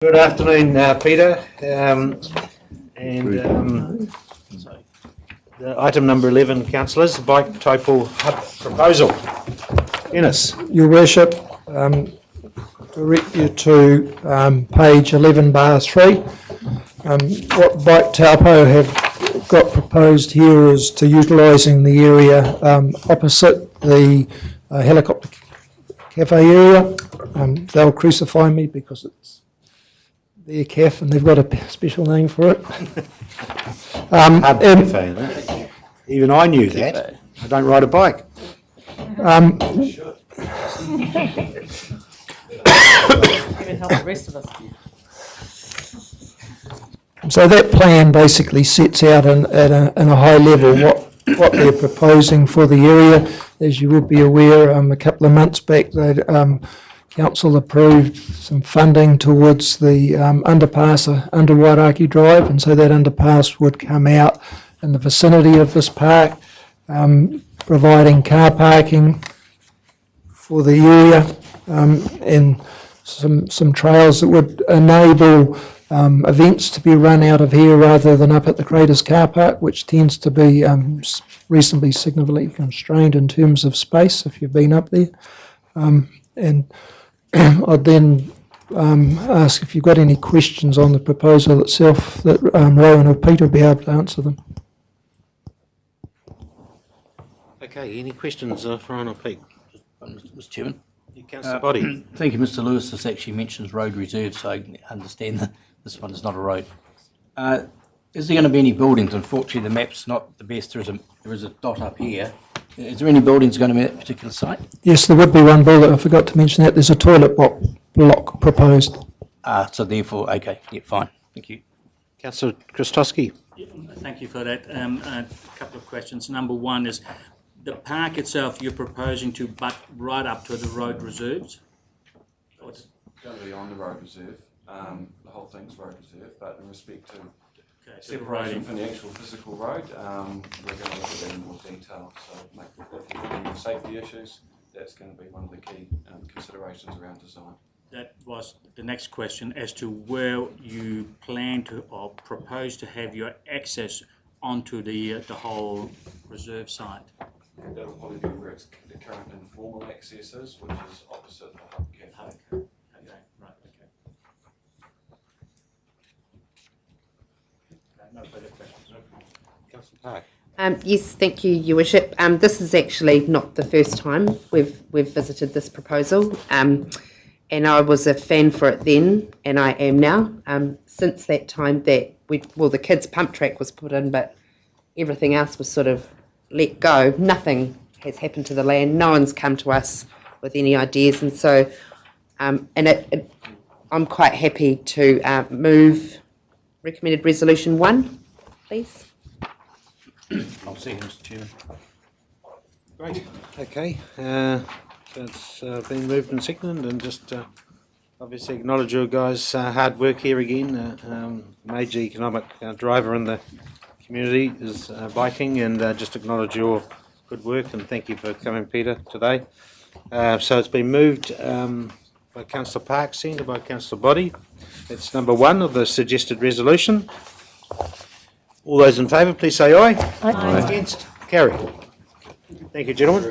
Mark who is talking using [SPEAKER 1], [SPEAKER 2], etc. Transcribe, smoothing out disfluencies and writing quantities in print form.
[SPEAKER 1] Good afternoon, Peter. Item number 11, councillors, bike Taupo hub proposal. Eunice.
[SPEAKER 2] Your Worship, direct you to page 11 bar 3. What Bike Taupo have got proposed here is to utilising the area opposite the helicopter cafe area. They'll crucify me because it's their cafe and they've got a special name for it.
[SPEAKER 1] Cafe, even I knew that. I don't ride a bike.
[SPEAKER 3] Even help the rest of us.
[SPEAKER 2] So that plan basically sets out in a high level what they're proposing for the area. As you would be aware, a couple of months back, Council approved some funding towards the underpass under Wairaki Drive, and so that underpass would come out in the vicinity of this park, providing car parking for the area and some trails that would enable events to be run out of here rather than up at the Craters car park, which tends to be reasonably significantly constrained in terms of space if you've been up there. And I'd then ask if you've got any questions on the proposal itself that Rowan or Peter will be able to answer them.
[SPEAKER 1] Okay, any questions for Ron or Pete?
[SPEAKER 4] Mr. Chairman.
[SPEAKER 1] Councillor Body.
[SPEAKER 4] Thank you, Mr. Lewis. This actually mentions road reserve, so I understand that this one is not a road. Is there going to be any buildings? Unfortunately, the map's not the best. There is a dot up here. Is there any buildings going to be at that particular site?
[SPEAKER 2] Yes, there would be one building. I forgot to mention that. There's a toilet block proposed.
[SPEAKER 4] So therefore, okay, yeah, fine. Thank you.
[SPEAKER 1] Councillor Christowski.
[SPEAKER 5] Yeah, thank you for that. A couple of questions. Number one is, the park itself you're proposing to butt right up to the road reserves?
[SPEAKER 6] It's going to be on the road reserve. The whole thing's road reserve, but in respect to separation from the actual physical road, we're going to look at that in more detail. So if there are any safety issues, that's going to be one of the key considerations around design.
[SPEAKER 5] That was the next question, as to where you plan to or propose to have your access onto the whole reserve site.
[SPEAKER 6] That'll probably be where the current informal access is, which is opposite the hub cafe.
[SPEAKER 5] Okay, right, okay. No further questions.
[SPEAKER 1] Councillor Park.
[SPEAKER 3] Yes, thank you, Your Worship. This is actually not the first time we've visited this proposal, and I was a fan for it then, and I am now. Since that time that the kids' pump track was put in, but everything else was sort of let go. Nothing has happened to the land. No one's come to us with any ideas, and so I'm quite happy to move recommended resolution 1, please.
[SPEAKER 4] I'll second, Mr. Chairman.
[SPEAKER 1] Great. Okay. So it's been moved and seconded, and just obviously acknowledge your guys' hard work here again. Major economic driver in the community is biking, and just acknowledge your good work, and thank you for coming, Peter, today. So it's been moved by Councillor Park, seconded by Councillor Body. It's number 1 of the suggested resolution. All those in favour, please say aye.
[SPEAKER 3] Aye.
[SPEAKER 1] Against? Carry. Thank you, gentlemen.